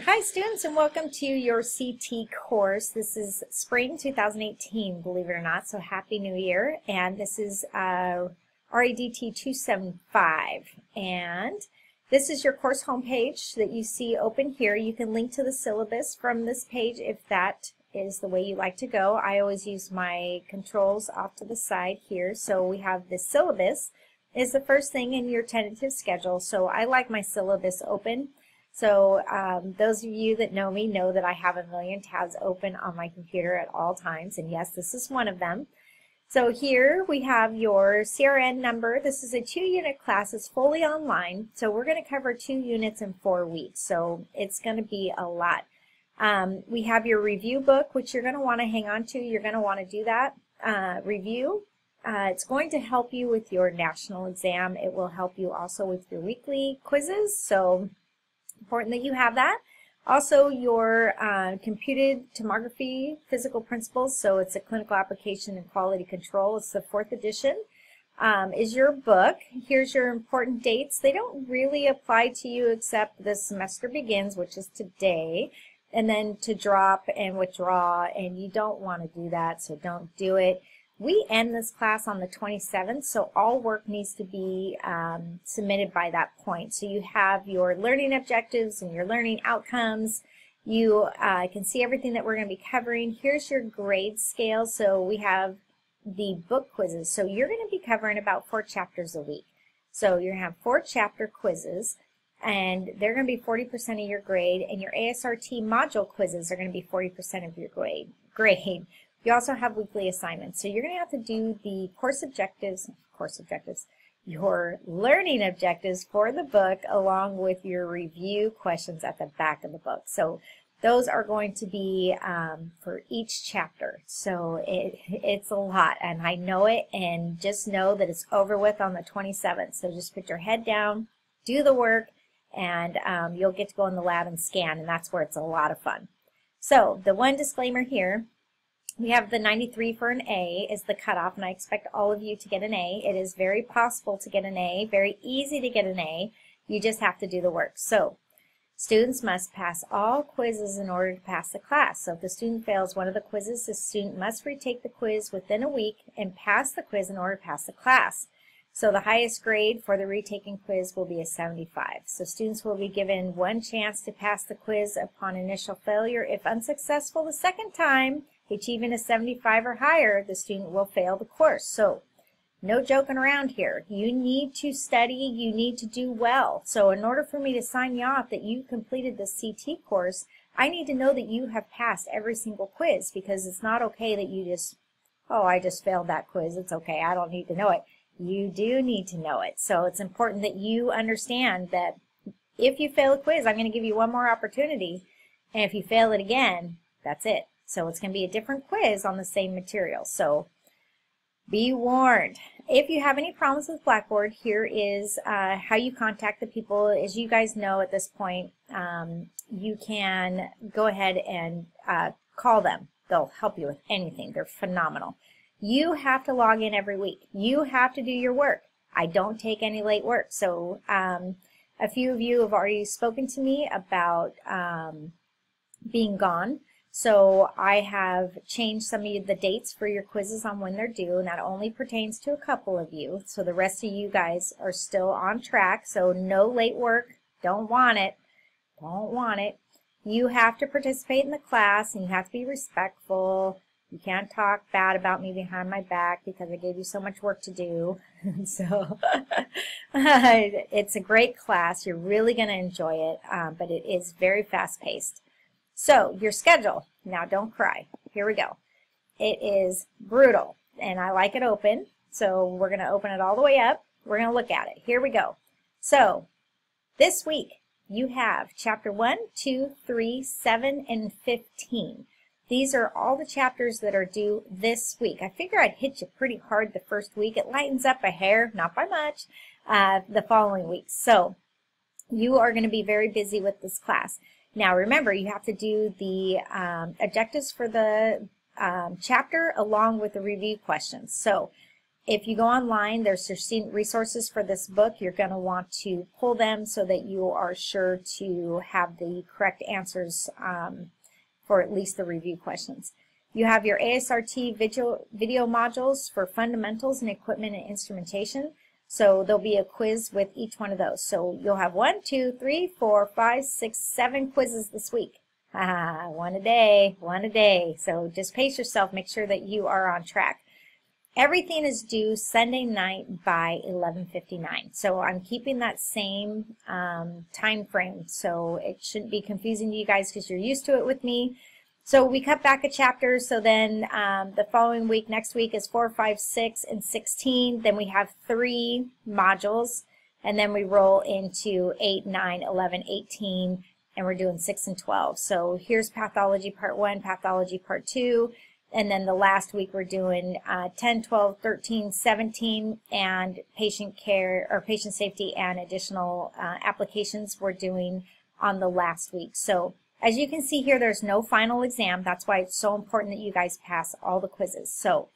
Hi students, and welcome to your CT course. This is spring 2018, believe it or not, so Happy New Year. And this is RADT 275. And this is your course homepage that you see open here. You can link to the syllabus from this page if that is the way you like to go. I always use my controls off to the side here. So we have the syllabus is the first thing in your tentative schedule. So I like my syllabus open. So those of you that know me know that I have a million tabs open on my computer at all times, and yes, this is one of them. So here we have your CRN number. This is a 2-unit class. It's fully online, so we're going to cover 2 units in 4 weeks, so it's going to be a lot. We have your review book, which you're going to want to hang on to. You're going to want to do that review. It's going to help you with your national exam. It will help you also with your weekly quizzes, so important that you have that. Also your computed tomography physical principles, so it's a clinical application and quality control. It's the 4th edition, is your book. Here's your important dates. They don't really apply to you except the semester begins, which is today, and then to drop and withdraw, and you don't want to do that, so don't do it. We end this class on the 27th, so all work needs to be submitted by that point. So you have your learning objectives and your learning outcomes. You can see everything that we're going to be covering. Here's your grade scale. So we have the book quizzes. So you're going to be covering about 4 chapters a week. So you're going to have 4 chapter quizzes, and they're going to be 40% of your grade, and your ASRT module quizzes are going to be 40% of your grade. You also have weekly assignments. So you're going to have to do the your learning objectives for the book along with your review questions at the back of the book. So those are going to be for each chapter. So it's a lot, and I know it, and just know that it's over with on the 27th. So just put your head down, do the work, and you'll get to go in the lab and scan, and that's where it's a lot of fun. So the one disclaimer here, we have the 93 for an A is the cutoff, and I expect all of you to get an A. It is very possible to get an A, very easy to get an A. You just have to do the work. So students must pass all quizzes in order to pass the class. So if the student fails one of the quizzes, the student must retake the quiz within a week and pass the quiz in order to pass the class. So the highest grade for the retaking quiz will be a 75. So students will be given 1 chance to pass the quiz upon initial failure. If unsuccessful the second time, achieving a 75 or higher, the student will fail the course. So no joking around here. You need to study, you need to do well. So in order for me to sign you off that you completed the CT course, I need to know that you have passed every single quiz, because it's not okay that you just, oh, I just failed that quiz, it's okay, I don't need to know it. You do need to know it. So it's important that you understand that if you fail a quiz, I'm going to give you 1 more opportunity, and if you fail it again, that's it. So it's going to be a different quiz on the same material. So be warned. If you have any problems with Blackboard, here is how you contact the people. As you guys know at this point, you can go ahead and call them. They'll help you with anything. They're phenomenal. You have to log in every week. You have to do your work. I don't take any late work. So a few of you have already spoken to me about being gone. So I have changed some of the dates for your quizzes on when they're due, and that only pertains to a couple of you. So the rest of you guys are still on track, so no late work. Don't want it. Don't want it. You have to participate in the class, and you have to be respectful. You can't talk bad about me behind my back because I gave you so much work to do. So it's a great class. You're really going to enjoy it, but it is very fast-paced. So your schedule, now don't cry, here we go. It is brutal, and I like it open, so we're going to open it all the way up. We're going to look at it. Here we go. So this week you have chapter 1, 2, 3, 7, and 15. These are all the chapters that are due this week. I figure I'd hit you pretty hard the first week. It lightens up a hair, not by much, the following week. So you are going to be very busy with this class. Now remember, you have to do the objectives for the chapter along with the review questions. So If you go online, there's your student resources for this book. You're going to want to pull them so that you are sure to have the correct answers for at least the review questions. You have your ASRT video modules for fundamentals and equipment and instrumentation. So there'll be a quiz with each one of those. So you'll have 1, 2, 3, 4, 5, 6, 7 quizzes this week. One a day. So just pace yourself. Make sure that you are on track. Everything is due Sunday night by 11:59. So I'm keeping that same time frame. So it shouldn't be confusing to you guys because you're used to it with me. So we cut back a chapter. So then the following week, next week is 4, 5, 6, and 16. Then we have 3 modules. And then we roll into 8, 9, 11, 18. And we're doing 6 and 12. So here's pathology part 1, pathology part 2. And then the last week we're doing 10, 12, 13, 17, and patient care or patient safety and additional applications we're doing on the last week. So as you can see here, there's no final exam. That's why it's so important that you guys pass all the quizzes. So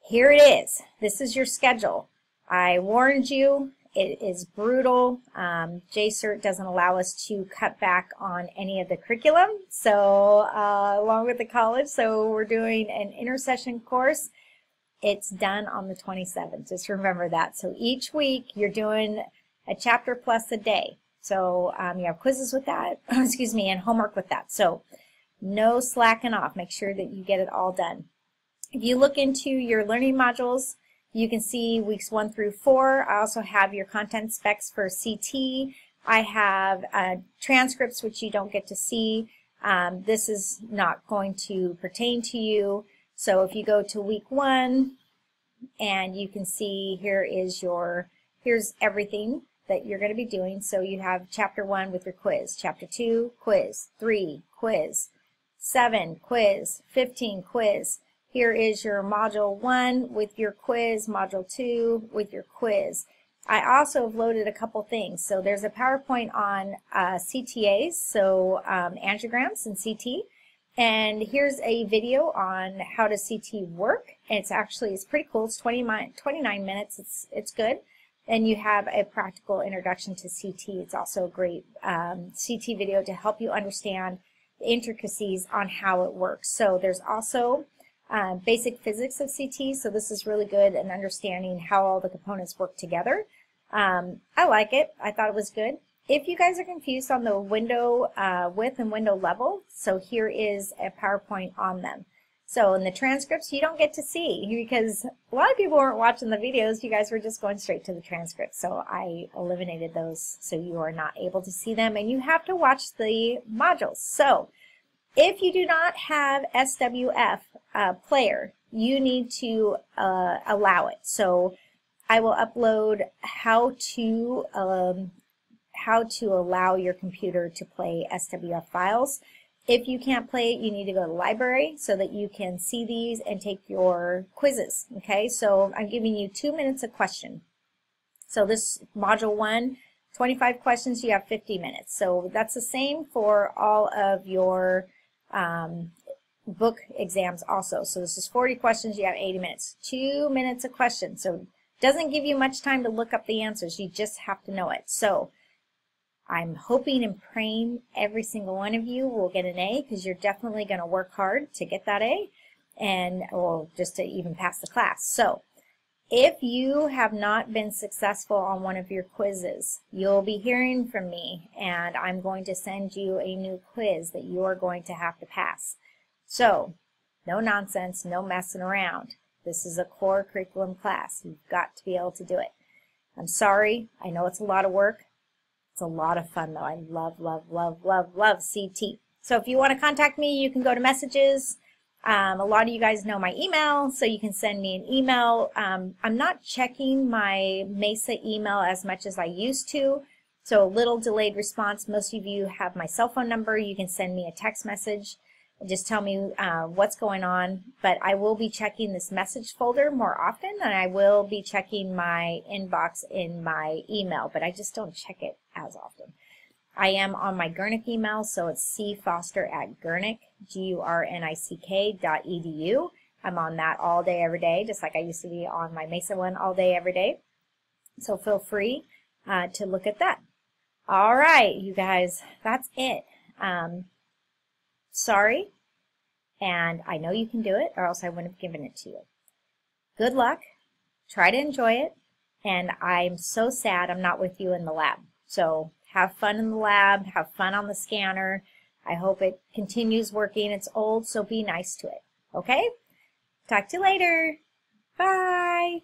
here it is. This is your schedule. I warned you. It is brutal. JCERT doesn't allow us to cut back on any of the curriculum, so along with the college. So we're doing an intersession course. It's done on the 27th. Just remember that. So each week you're doing a chapter plus a day. So you have quizzes with that, excuse me, and homework with that. So no slacking off. Make sure that you get it all done. If you look into your learning modules, you can see weeks 1 through 4. I also have your content specs for CT. I have transcripts, which you don't get to see. This is not going to pertain to you. So if you go to week 1, and you can see here's everything that you're going to be doing. So you have chapter 1 with your quiz, chapter 2, quiz, 3, quiz, 7, quiz, 15, quiz. Here is your module 1 with your quiz, module 2 with your quiz. I also have loaded a couple things. So there's a PowerPoint on CTAs, so angiograms and CT. And here's a video on how to CT work. And it's pretty cool. It's 29 minutes. It's good. And you have a practical introduction to CT. It's also a great CT video to help you understand the intricacies on how it works. So there's also basic physics of CT, so this is really good in understanding how all the components work together. I like it. I thought it was good. If you guys are confused on the window width and window level, so here is a PowerPoint on them. So in the transcripts, you don't get to see because a lot of people weren't watching the videos. You guys were just going straight to the transcripts. So I eliminated those so you are not able to see them, and you have to watch the modules. So if you do not have SWF player, you need to allow it. So I will upload how to allow your computer to play SWF files. If you can't play it, you need to go to the library so that you can see these and take your quizzes. Okay, so I'm giving you 2 minutes a question. So this module 1, 25 questions, you have 50 minutes. So that's the same for all of your book exams also. So this is 40 questions, you have 80 minutes. 2 minutes a question. So it doesn't give you much time to look up the answers. You just have to know it. So I'm hoping and praying every single one of you will get an A because you're definitely going to work hard to get that A and or just to even pass the class. So if you have not been successful on one of your quizzes, you'll be hearing from me, and I'm going to send you a new quiz that you're going to have to pass. So, no nonsense, no messing around. This is a core curriculum class. You've got to be able to do it. I'm sorry. I know it's a lot of work. It's a lot of fun, though. I love, love, love, love, love CT. So if you want to contact me, you can go to messages. A lot of you guys know my email, so you can send me an email. I'm not checking my Mesa email as much as I used to, so a little delayed response. Most of you have my cell phone number. You can send me a text message. Just tell me what's going on. But I will be checking this message folder more often than I will be checking my inbox in my email, but I just don't check it as often. I am on my Gurnick email, so it's cfoster@gurnick.edu, I'm on that all day, every day, just like I used to be on my Mesa one all day, every day. So feel free to look at that. All right, you guys, that's it. Sorry, and I know you can do it, or else I wouldn't have given it to you. Good luck. Try to enjoy it. And I'm so sad I'm not with you in the lab. So have fun in the lab. Have fun on the scanner. I hope it continues working. It's old, so be nice to it. Okay? Talk to you later. Bye.